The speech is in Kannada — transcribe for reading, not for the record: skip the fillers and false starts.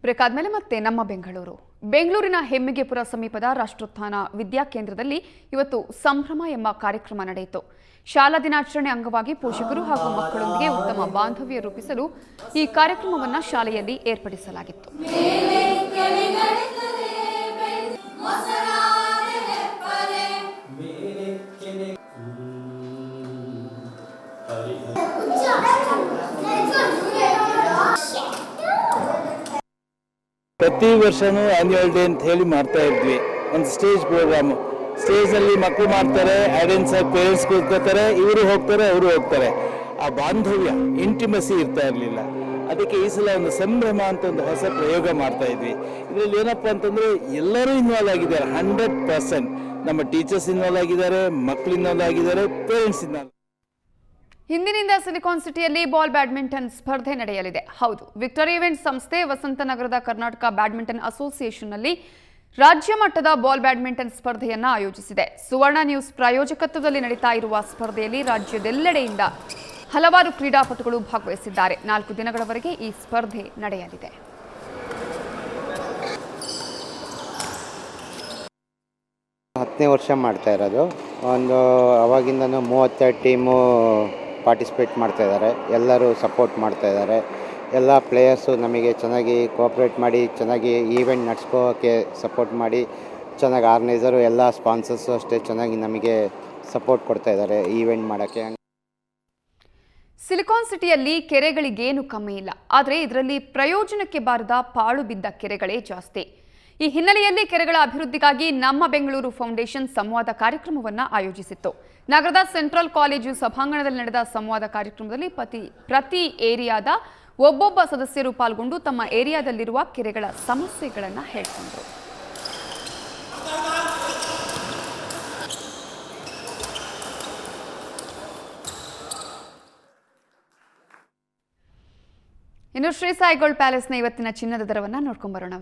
ಬ್ರೇಕ್ ಆದ್ಮೇಲೆ ಮತ್ತೆ ನಮ್ಮ ಬೆಂಗಳೂರಿನ ಹೆಮ್ಮಿಗೆಪುರ ಸಮೀಪದ ರಾಷ್ಟ್ರೋತ್ಥಾನ ವಿದ್ಯಾಕೇಂದ್ರದಲ್ಲಿ ಇವತ್ತು ಸಂಭ್ರಮ ಎಂಬ ಕಾರ್ಯಕ್ರಮ ನಡೆಯಿತು. ಶಾಲಾ ದಿನಾಚರಣೆ ಅಂಗವಾಗಿ ಪೋಷಕರು ಹಾಗೂ ಮಕ್ಕಳೊಂದಿಗೆ ಉತ್ತಮ ಬಾಂಧವ್ಯ ರೂಪಿಸಲು ಈ ಕಾರ್ಯಕ್ರಮವನ್ನು ಶಾಲೆಯಲ್ಲಿ ಏರ್ಪಡಿಸಲಾಗಿತ್ತು. ಪ್ರತಿ ವರ್ಷನೂ ಆನ್ಯುವಲ್ ಡೇ ಅಂತ ಹೇಳಿ ಮಾಡ್ತಾ ಇದ್ವಿ. ಒಂದು ಸ್ಟೇಜ್ ಪ್ರೋಗ್ರಾಮ್, ಸ್ಟೇಜ್ ನಲ್ಲಿ ಮಕ್ಕಳು ಮಾಡ್ತಾರೆ, ಐಡೆನ್ಸ್ ಆಗಿ ಪೇರೆಂಟ್ಸ್ ಕೂತ್ಕೋತಾರೆ, ಇವರು ಹೋಗ್ತಾರೆ, ಅವರು ಹೋಗ್ತಾರೆ. ಆ ಬಾಂಧವ್ಯ, ಇಂಟಿಮಸಿ ಇರ್ತಾ ಇರಲಿಲ್ಲ. ಅದಕ್ಕೆ ಈ ಸಲ ಒಂದು ಸಂಭ್ರಮ ಅಂತ ಒಂದು ಹೊಸ ಪ್ರಯೋಗ ಮಾಡ್ತಾ ಇದ್ವಿ. ಇದರಲ್ಲಿ ಏನಪ್ಪಾ ಅಂತಂದ್ರೆ ಎಲ್ಲರೂ ಇನ್ವಾಲ್ವ್ ಆಗಿದ್ದಾರೆ. 100% ನಮ್ಮ ಟೀಚರ್ಸ್ ಇನ್ವಾಲ್ವ್ ಆಗಿದ್ದಾರೆ, ಮಕ್ಕಳು ಇನ್ವಾಲ್ವ್ ಆಗಿದ್ದಾರೆ, ಪೇರೆಂಟ್ಸ್ ಇನ್ವಾಲ್ವ್. ಇಂದಿನಿಂದ ಸಿಲಿಕಾನ್ ಸಿಟಿಯಲ್ಲಿ ಬಾಲ್ ಬ್ಯಾಡ್ಮಿಂಟನ್ ಸ್ಪರ್ಧೆ ನಡೆಯಲಿದೆ. ಹೌದು, ವಿಕ್ಟರಿ ಇವೆಂಟ್ ಸಂಸ್ಥೆ ವಸಂತನಗರದ ಕರ್ನಾಟಕ ಬ್ಯಾಡ್ಮಿಂಟನ್ ಅಸೋಸಿಯೇಷನ್ನಲ್ಲಿ ರಾಜ್ಯ ಮಟ್ಟದ ಬಾಲ್ ಬ್ಯಾಡ್ಮಿಂಟನ್ ಸ್ಪರ್ಧೆಯನ್ನು ಆಯೋಜಿಸಿದೆ. ಸುವರ್ಣ ನ್ಯೂಸ್ ಪ್ರಾಯೋಜಕತ್ವದಲ್ಲಿ ನಡೀತಾ ಇರುವ ಸ್ಪರ್ಧೆಯಲ್ಲಿ ರಾಜ್ಯದೆಲ್ಲೆಡೆಯಿಂದ ಹಲವಾರು ಕ್ರೀಡಾಪಟುಗಳು ಭಾಗವಹಿಸಿದ್ದಾರೆ. 4 ದಿನಗಳವರೆಗೆ ಈ ಸ್ಪರ್ಧೆ ನಡೆಯಲಿದೆ. ಹತ್ತನೇ ವರ್ಷ ಮಾಡ್ತಾ ಇರೋದು. ಅವಾಗಿಂದನೂ 32 ಟೀಮು ಪಾರ್ಟಿಸಿಪೇಟ್ ಮಾಡ್ತಾ ಇದ್ದಾರೆ. ಎಲ್ಲರೂ ಸಪೋರ್ಟ್ ಮಾಡ್ತಾ ಇದ್ದಾರೆ. ಎಲ್ಲ ಪ್ಲೇಯರ್ಸು ನಮಗೆ ಚೆನ್ನಾಗಿ ಕೋಆಪ್ರೇಟ್ ಮಾಡಿ, ಚೆನ್ನಾಗಿ ಈವೆಂಟ್ ನಡೆಸ್ಕೋಕ್ಕೆ ಸಪೋರ್ಟ್ ಮಾಡಿ, ಚೆನ್ನಾಗಿ ಆರ್ಗನೈಸರು ಎಲ್ಲ ಸ್ಪಾನ್ಸರ್ಸು ಅಷ್ಟೇ ಚೆನ್ನಾಗಿ ನಮಗೆ ಸಪೋರ್ಟ್ ಕೊಡ್ತಾ ಇದ್ದಾರೆ ಈವೆಂಟ್ ಮಾಡೋಕ್ಕೆ. ಸಿಲಿಕಾನ್ ಸಿಟಿಯಲ್ಲಿ ಕೆರೆಗಳಿಗೇನು ಕಮ್ಮಿ ಇಲ್ಲ, ಆದರೆ ಇದರಲ್ಲಿ ಪ್ರಯೋಜನಕ್ಕೆ ಬಾರದ ಪಾಳು ಬಿದ್ದ ಕೆರೆಗಳೇ ಜಾಸ್ತಿ. ಈ ಹಿನ್ನೆಲೆಯಲ್ಲಿ ಕೆರೆಗಳ ಅಭಿವೃದ್ಧಿಗಾಗಿ ನಮ್ಮ ಬೆಂಗಳೂರು ಫೌಂಡೇಶನ್ ಸಂವಾದ ಕಾರ್ಯಕ್ರಮವನ್ನು ಆಯೋಜಿಸಿತ್ತು. ನಗರದ ಸೆಂಟ್ರಲ್ ಕಾಲೇಜು ಸಭಾಂಗಣದಲ್ಲಿ ನಡೆದ ಸಂವಾದ ಕಾರ್ಯಕ್ರಮದಲ್ಲಿ ಪ್ರತಿ ಏರಿಯಾದ ಒಬ್ಬೊಬ್ಬ ಸದಸ್ಯರು ಪಾಲ್ಗೊಂಡು ತಮ್ಮ ಏರಿಯಾದಲ್ಲಿರುವ ಕೆರೆಗಳ ಸಮಸ್ಯೆಗಳನ್ನು ಹೇಳಿಕೊಂಡರು. ಇನ್ನು ಶ್ರೀ ಸಾಯಿ ಗೋಲ್ಡ್ ಪ್ಯಾಲೇಸ್ನ ಇವತ್ತಿನ ಚಿನ್ನದ ದರವನ್ನು ನೋಡ್ಕೊಂಡ್ ಬರೋಣ.